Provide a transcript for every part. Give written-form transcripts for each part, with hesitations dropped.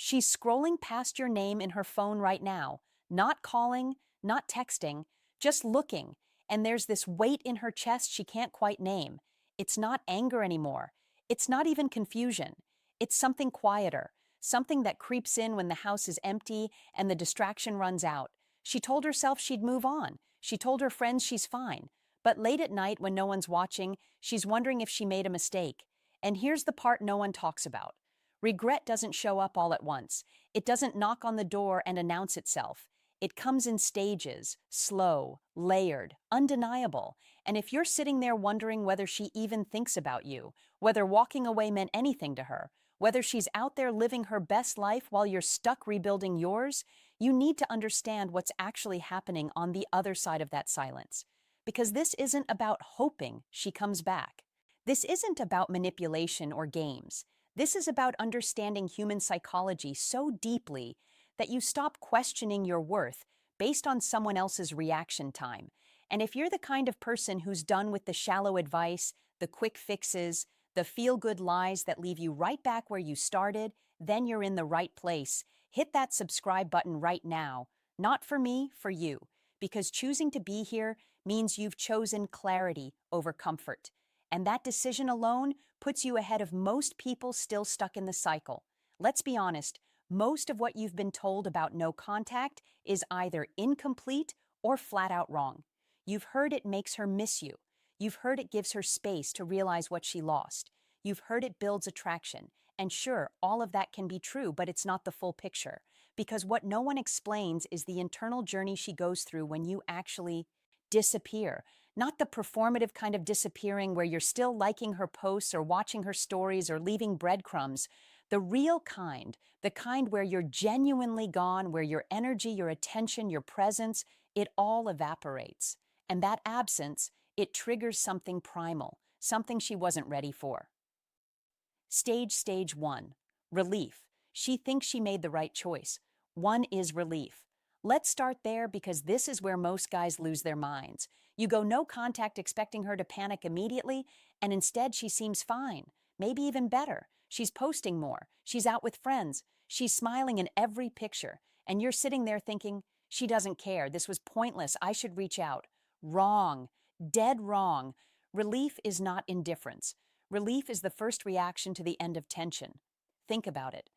She's scrolling past your name in her phone right now, not calling, not texting, just looking, and there's this weight in her chest she can't quite name. It's not anger anymore. It's not even confusion. It's something quieter, something that creeps in when the house is empty and the distraction runs out. She told herself she'd move on. She told her friends she's fine. But late at night, when no one's watching, she's wondering if she made a mistake. And here's the part no one talks about. Regret doesn't show up all at once. It doesn't knock on the door and announce itself. It comes in stages, slow, layered, undeniable. And if you're sitting there wondering whether she even thinks about you, whether walking away meant anything to her, whether she's out there living her best life while you're stuck rebuilding yours, you need to understand what's actually happening on the other side of that silence. Because this isn't about hoping she comes back. This isn't about manipulation or games. This is about understanding human psychology so deeply that you stop questioning your worth based on someone else's reaction time. And if you're the kind of person who's done with the shallow advice, the quick fixes, the feel-good lies that leave you right back where you started, then you're in the right place. Hit that subscribe button right now. Not for me, for you. Because choosing to be here means you've chosen clarity over comfort. And that decision alone puts you ahead of most people still stuck in the cycle. Let's be honest, most of what you've been told about no contact is either incomplete or flat out wrong. You've heard it makes her miss you. You've heard it gives her space to realize what she lost. You've heard it builds attraction. And sure, all of that can be true, but it's not the full picture. Because what no one explains is the internal journey she goes through when you actually disappear. Not the performative kind of disappearing where you're still liking her posts or watching her stories or leaving breadcrumbs. The real kind, the kind where you're genuinely gone, where your energy, your attention, your presence, it all evaporates. And that absence, it triggers something primal, something she wasn't ready for. Stage 1. Relief. She thinks she made the right choice. One is relief. Let's start there because this is where most guys lose their minds. You go no contact expecting her to panic immediately, and instead she seems fine, maybe even better. She's posting more. She's out with friends. She's smiling in every picture. And you're sitting there thinking, she doesn't care. This was pointless. I should reach out. Wrong. Dead wrong. Relief is not indifference. Relief is the first reaction to the end of tension. Think about it.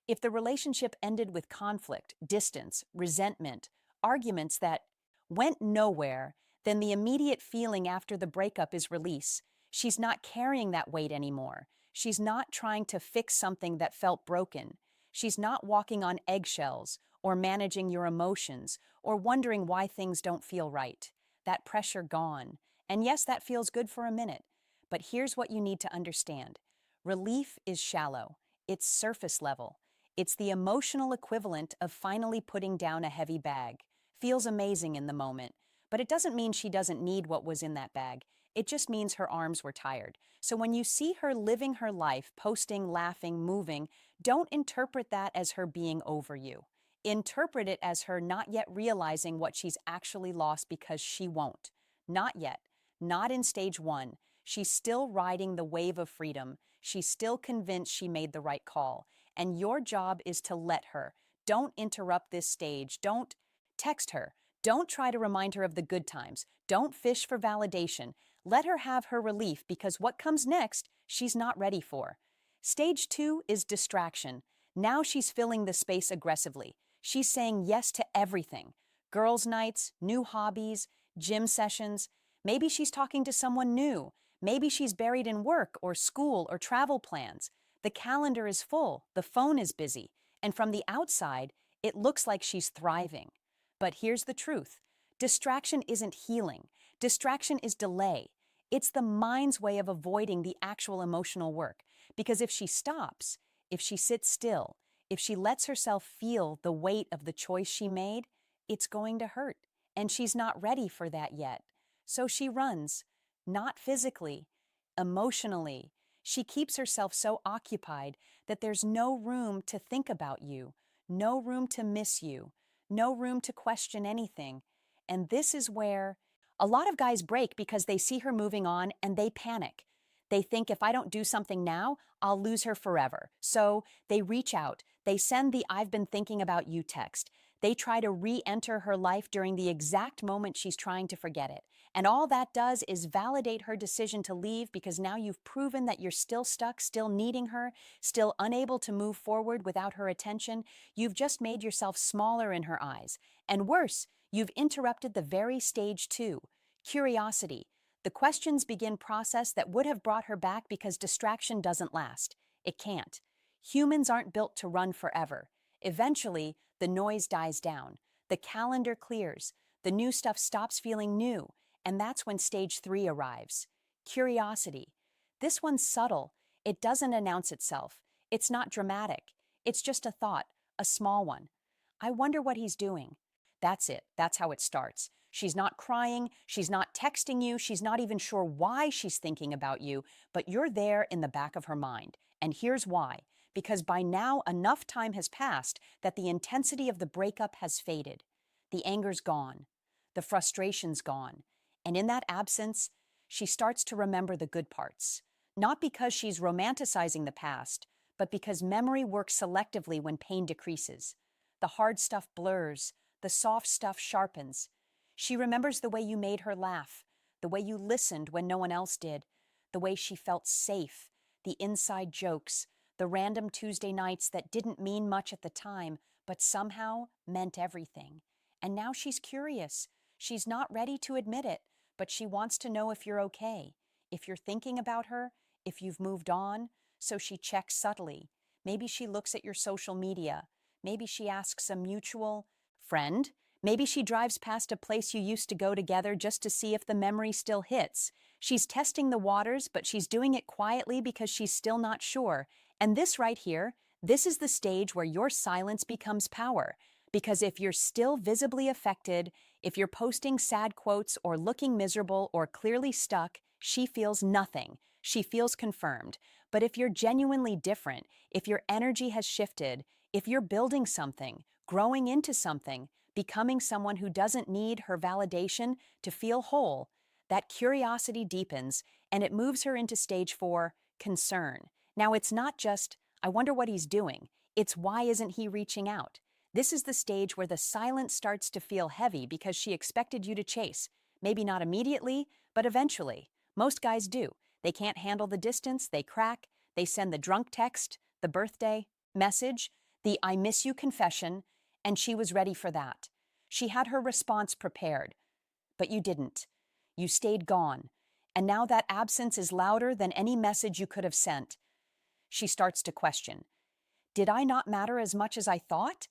If the relationship ended with conflict, distance, resentment, arguments that went nowhere, then the immediate feeling after the breakup is release. She's not carrying that weight anymore. She's not trying to fix something that felt broken. She's not walking on eggshells or managing your emotions or wondering why things don't feel right. That pressure gone. And yes, that feels good for a minute. But here's what you need to understand. Relief is shallow. It's surface level. It's the emotional equivalent of finally putting down a heavy bag. Feels amazing in the moment, but it doesn't mean she doesn't need what was in that bag. It just means her arms were tired. So when you see her living her life, posting, laughing, moving, don't interpret that as her being over you. Interpret it as her not yet realizing what she's actually lost because she won't. Not yet. Not in stage 1. She's still riding the wave of freedom. She's still convinced she made the right call. And your job is to let her. Don't interrupt this stage. Don't text her. Don't try to remind her of the good times. Don't fish for validation. Let her have her relief because what comes next, she's not ready for. Stage 2 is distraction. Now she's filling the space aggressively. She's saying yes to everything. Girls' nights, new hobbies, gym sessions. Maybe she's talking to someone new. Maybe she's buried in work or school or travel plans. The calendar is full, the phone is busy, and from the outside, it looks like she's thriving. But here's the truth. Distraction isn't healing. Distraction is delay. It's the mind's way of avoiding the actual emotional work. Because if she stops, if she sits still, if she lets herself feel the weight of the choice she made, it's going to hurt. And she's not ready for that yet. So she runs, not physically, emotionally. She keeps herself so occupied that there's no room to think about you, no room to miss you, no room to question anything. And this is where a lot of guys break because they see her moving on and they panic. They think if I don't do something now, I'll lose her forever. So they reach out, They send the "I've been thinking about you" text. They try to re-enter her life during the exact moment she's trying to forget it. And all that does is validate her decision to leave because now you've proven that you're still stuck, still needing her, still unable to move forward without her attention. You've just made yourself smaller in her eyes. And worse, you've interrupted the very stage two, curiosity. The questions begin process that would have brought her back because distraction doesn't last. It can't. Humans aren't built to run forever. Eventually, the noise dies down. The calendar clears. The new stuff stops feeling new. And that's when stage three arrives. Curiosity. This one's subtle. It doesn't announce itself. It's not dramatic. It's just a thought, a small one. I wonder what he's doing. That's it. That's how it starts. She's not crying. She's not texting you. She's not even sure why she's thinking about you, but you're there in the back of her mind. And here's why. Because by now enough time has passed that the intensity of the breakup has faded. The anger's gone. The frustration's gone. And in that absence, she starts to remember the good parts. Not because she's romanticizing the past, but because memory works selectively when pain decreases. The hard stuff blurs. The soft stuff sharpens. She remembers the way you made her laugh, the way you listened when no one else did, the way she felt safe, the inside jokes, the random Tuesday nights that didn't mean much at the time, but somehow meant everything. And now she's curious. She's not ready to admit it, but she wants to know if you're okay, if you're thinking about her, if you've moved on. So she checks subtly. Maybe she looks at your social media. Maybe she asks a mutual friend. Maybe she drives past a place you used to go together just to see if the memory still hits. She's testing the waters, but she's doing it quietly because she's still not sure. And this right here, this is the stage where your silence becomes power. Because if you're still visibly affected, if you're posting sad quotes or looking miserable or clearly stuck, she feels nothing. She feels confirmed. But if you're genuinely different, if your energy has shifted, if you're building something, growing into something, becoming someone who doesn't need her validation to feel whole, that curiosity deepens and it moves her into stage four, concern. Now, it's not just, I wonder what he's doing. It's why isn't he reaching out? This is the stage where the silence starts to feel heavy because she expected you to chase. Maybe not immediately, but eventually. Most guys do. They can't handle the distance, they crack, they send the drunk text, the birthday message, the "I miss you" confession, and she was ready for that. She had her response prepared, but you didn't. You stayed gone, and now that absence is louder than any message you could have sent. She starts to question. Did I not matter as much as I thought?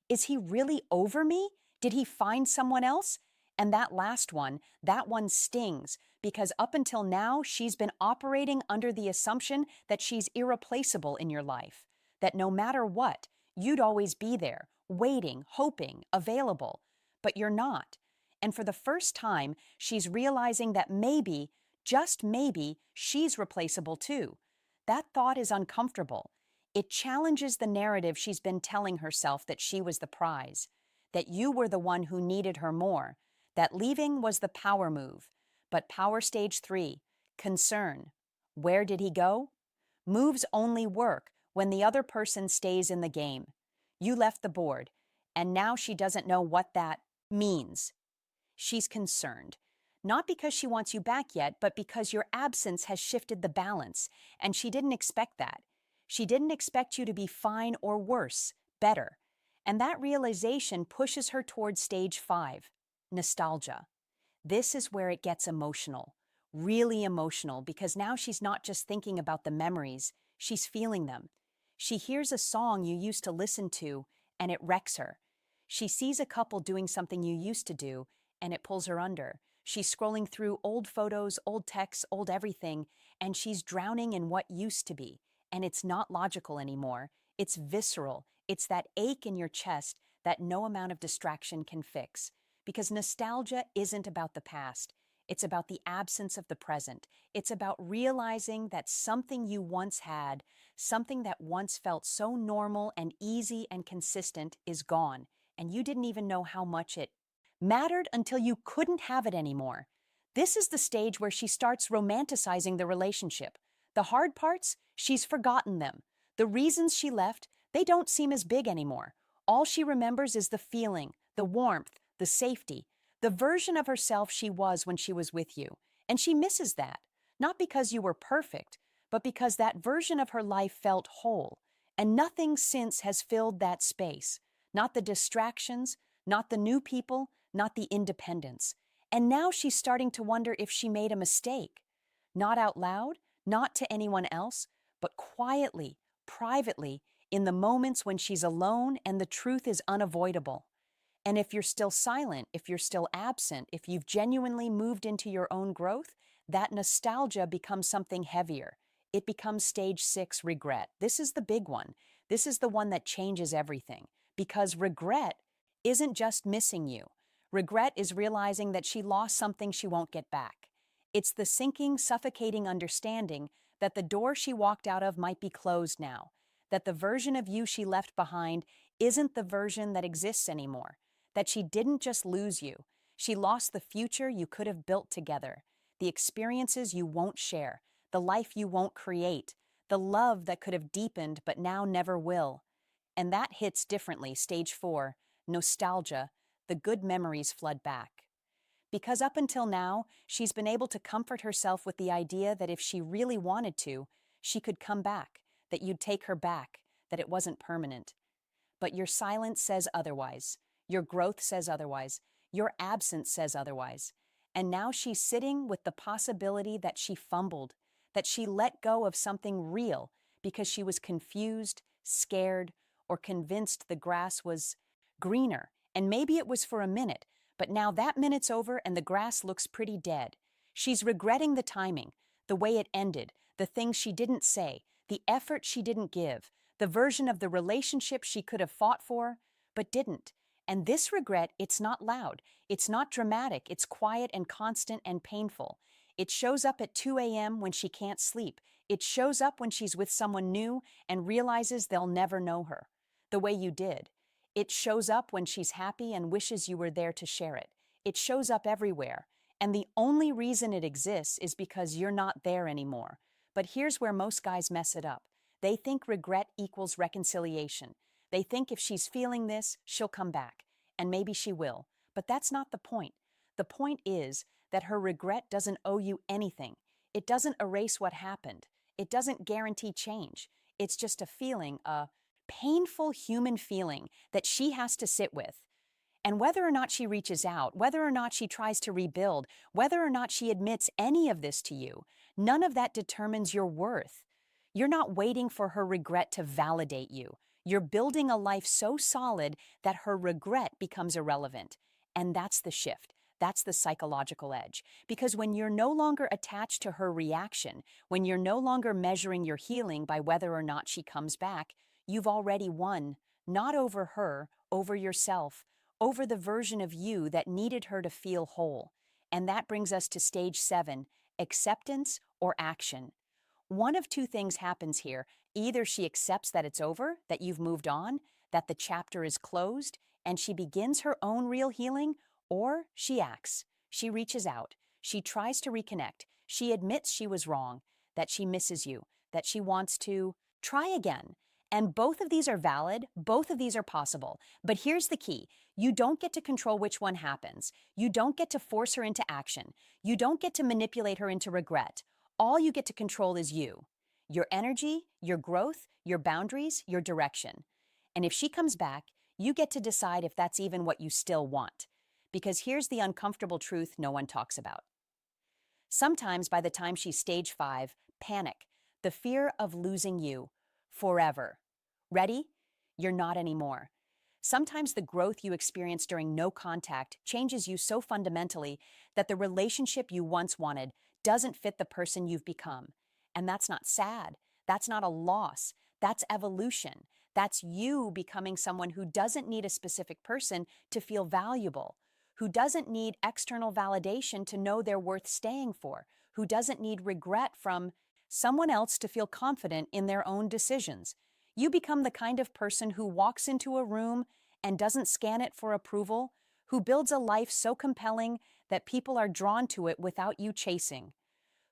Is he really over me? Did he find someone else? And that one stings because up until now, she's been operating under the assumption that she's irreplaceable in your life, that no matter what, you'd always be there, waiting, hoping, available. But you're not. And for the first time, she's realizing that maybe, just maybe, she's replaceable too. That thought is uncomfortable. It challenges the narrative she's been telling herself that she was the prize, that you were the one who needed her more, that leaving was the power move. But power stage three, concern. Where did he go? Moves only work when the other person stays in the game. You left the board, and now she doesn't know what that means. She's concerned. Not because she wants you back yet, but because your absence has shifted the balance, and she didn't expect that. She didn't expect you to be fine or worse, better. And that realization pushes her towards stage five, nostalgia. This is where it gets emotional, really emotional, because now she's not just thinking about the memories, she's feeling them. She hears a song you used to listen to, and it wrecks her. She sees a couple doing something you used to do, and it pulls her under. She's scrolling through old photos, old texts, old everything, and she's drowning in what used to be. And it's not logical anymore. It's visceral. It's that ache in your chest that no amount of distraction can fix. Because nostalgia isn't about the past. It's about the absence of the present. It's about realizing that something you once had, something that once felt so normal and easy and consistent, is gone. And you didn't even know how much it mattered until you couldn't have it anymore. This is the stage where she starts romanticizing the relationship. The hard parts, she's forgotten them. The reasons she left, They don't seem as big anymore. All she remembers is the feeling, the warmth, the safety, the version of herself she was when she was with you. And she misses that, not because you were perfect, but because that version of her life felt whole. And nothing since has filled that space. Not the distractions, not the new people, not the independence. And now she's starting to wonder if she made a mistake. Not out loud, not to anyone else, but quietly, privately, in the moments when she's alone and the truth is unavoidable. And if you're still silent, if you're still absent, if you've genuinely moved into your own growth, that nostalgia becomes something heavier. It becomes stage 6 regret. This is the big one. This is the one that changes everything. Because regret isn't just missing you. Regret is realizing that she lost something she won't get back. It's the sinking, suffocating understanding that the door she walked out of might be closed now, that the version of you she left behind isn't the version that exists anymore, that she didn't just lose you, she lost the future you could have built together, the experiences you won't share, the life you won't create, the love that could have deepened but now never will. And that hits differently, stage 4, nostalgia, the good memories flood back. Because up until now, she's been able to comfort herself with the idea that if she really wanted to, she could come back, that you'd take her back, that it wasn't permanent. But your silence says otherwise. Your growth says otherwise. Your absence says otherwise. And now she's sitting with the possibility that she fumbled, that she let go of something real because she was confused, scared, or convinced the grass was greener. And maybe it was for a minute, but now that minute's over and the grass looks pretty dead. She's regretting the timing, the way it ended, the things she didn't say, the effort she didn't give, the version of the relationship she could have fought for, but didn't. And this regret, it's not loud, it's not dramatic, it's quiet and constant and painful. It shows up at 2 a.m. when she can't sleep. It shows up when she's with someone new and realizes they'll never know her, the way you did. It shows up when she's happy and wishes you were there to share it. It shows up everywhere. And the only reason it exists is because you're not there anymore. But here's where most guys mess it up. They think regret equals reconciliation. They think if she's feeling this, she'll come back. And maybe she will. But that's not the point. The point is that her regret doesn't owe you anything. It doesn't erase what happened. It doesn't guarantee change. It's just a feeling, a painful human feeling that she has to sit with. And whether or not she reaches out, whether or not she tries to rebuild, whether or not she admits any of this to you, none of that determines your worth. You're not waiting for her regret to validate you. You're building a life so solid that her regret becomes irrelevant. And that's the shift. That's the psychological edge. Because when you're no longer attached to her reaction, when you're no longer measuring your healing by whether or not she comes back, you've already won, not over her, over yourself, over the version of you that needed her to feel whole. And that brings us to stage 7, acceptance or action. One of two things happens here. Either she accepts that it's over, that you've moved on, that the chapter is closed, and she begins her own real healing, or she acts. She reaches out. She tries to reconnect. She admits she was wrong, that she misses you, that she wants to try again. And both of these are valid, both of these are possible. But here's the key. You don't get to control which one happens. You don't get to force her into action. You don't get to manipulate her into regret. All you get to control is you. Your energy, your growth, your boundaries, your direction. And if she comes back, you get to decide if that's even what you still want. Because here's the uncomfortable truth no one talks about. Sometimes by the time she's stage 5, panic, the fear of losing you forever. Ready? You're not anymore. Sometimes the growth you experience during no contact changes you so fundamentally that the relationship you once wanted doesn't fit the person you've become. And that's not sad. That's not a loss. That's evolution. That's you becoming someone who doesn't need a specific person to feel valuable, who doesn't need external validation to know they're worth staying for, who doesn't need regret from someone else to feel confident in their own decisions. You become the kind of person who walks into a room and doesn't scan it for approval, who builds a life so compelling that people are drawn to it without you chasing,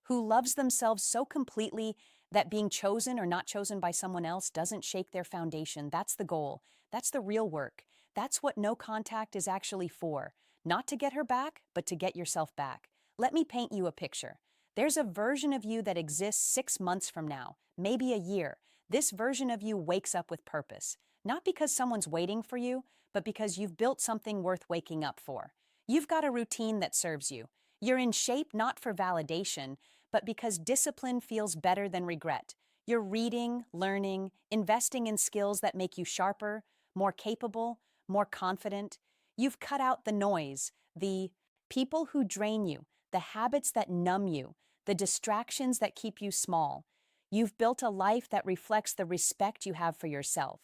who loves themselves so completely That being chosen or not chosen by someone else doesn't shake their foundation. That's the goal. That's the real work. That's what no contact is actually for. Not to get her back, but to get yourself back. Let me paint you a picture. There's a version of you that exists 6 months from now, maybe a year. This version of you wakes up with purpose. Not because someone's waiting for you, but because you've built something worth waking up for. You've got a routine that serves you. You're in shape not for validation, but because discipline feels better than regret. You're reading, learning, investing in skills that make you sharper, more capable, more confident. You've cut out the noise, the people who drain you, the habits that numb you, the distractions that keep you small. You've built a life that reflects the respect you have for yourself.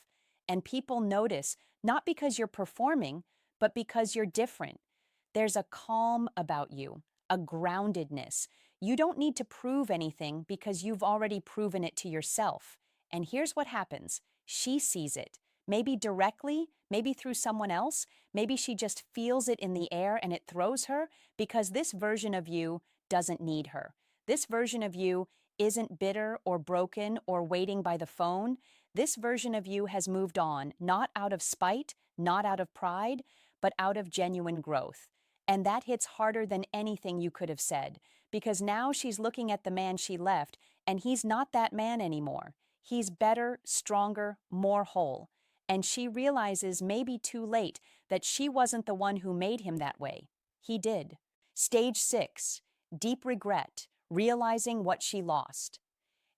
And people notice, not because you're performing, but because you're different. There's a calm about you, a groundedness. You don't need to prove anything because you've already proven it to yourself. And here's what happens. She sees it. Maybe directly, maybe through someone else, maybe she just feels it in the air and it throws her because this version of you doesn't need her. This version of you isn't bitter or broken or waiting by the phone. This version of you has moved on, not out of spite, not out of pride, but out of genuine growth. And that hits harder than anything you could have said, because now she's looking at the man she left, and he's not that man anymore. He's better, stronger, more whole. And she realizes, maybe too late, that she wasn't the one who made him that way. He did. Stage 6, deep regret, realizing what she lost.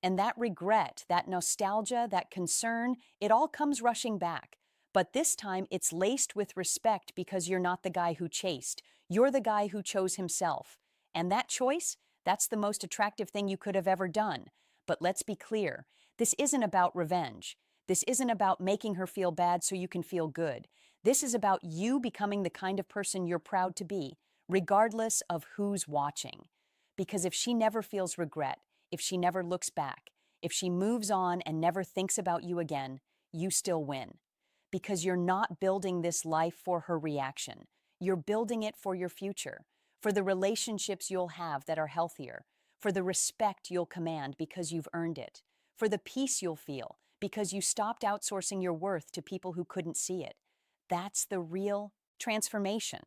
And that regret, that nostalgia, that concern, it all comes rushing back. But this time it's laced with respect because you're not the guy who chased. You're the guy who chose himself. And that choice, that's the most attractive thing you could have ever done. But let's be clear, this isn't about revenge. This isn't about making her feel bad so you can feel good. This is about you becoming the kind of person you're proud to be, regardless of who's watching. Because if she never feels regret, if she never looks back, if she moves on and never thinks about you again, you still win. Because you're not building this life for her reaction. You're building it for your future, for the relationships you'll have that are healthier, for the respect you'll command because you've earned it, for the peace you'll feel because you stopped outsourcing your worth to people who couldn't see it. That's the real transformation.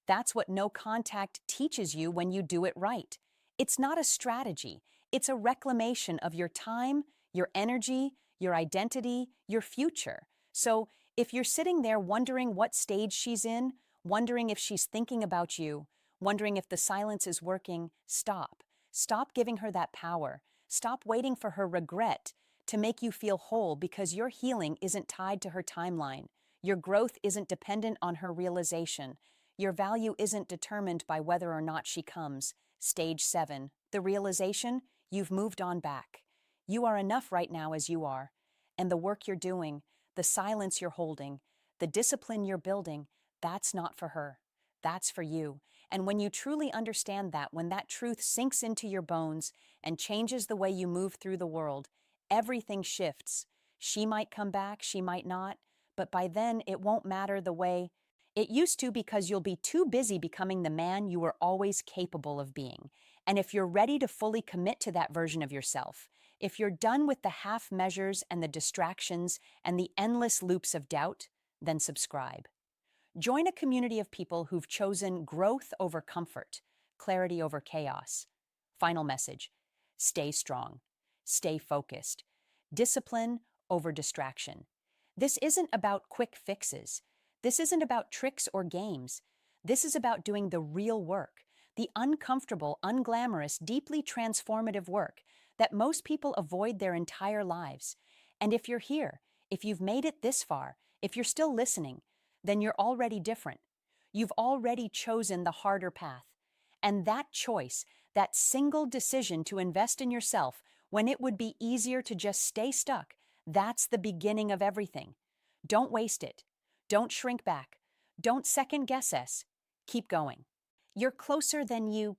That's what no contact teaches you when you do it right. It's not a strategy. It's a reclamation of your time, your energy, your identity, your future. So if you're sitting there wondering what stage she's in, wondering if she's thinking about you, wondering if the silence is working, stop. Stop giving her that power. Stop waiting for her regret to make you feel whole, because your healing isn't tied to her timeline. Your growth isn't dependent on her realization. Your value isn't determined by whether or not she comes. Stage 7, the realization, you've moved on back. You are enough right now as you are. And the work you're doing, the silence you're holding, the discipline you're building, that's not for her. That's for you. And when you truly understand that, when that truth sinks into your bones and changes the way you move through the world, everything shifts. She might come back, she might not, but by then it won't matter the way it used to, because you'll be too busy becoming the man you were always capable of being. And if you're ready to fully commit to that version of yourself, if you're done with the half measures and the distractions and the endless loops of doubt, then subscribe. Join a community of people who've chosen growth over comfort, clarity over chaos. Final message: stay strong, stay focused, discipline over distraction. This isn't about quick fixes. This isn't about tricks or games. This is about doing the real work, the uncomfortable, unglamorous, deeply transformative work that most people avoid their entire lives. And if you're here, if you've made it this far, if you're still listening, then you're already different. You've already chosen the harder path. And that choice, that single decision to invest in yourself when it would be easier to just stay stuck, that's the beginning of everything. Don't waste it. Don't shrink back. Don't second guess us. Keep going. You're closer than you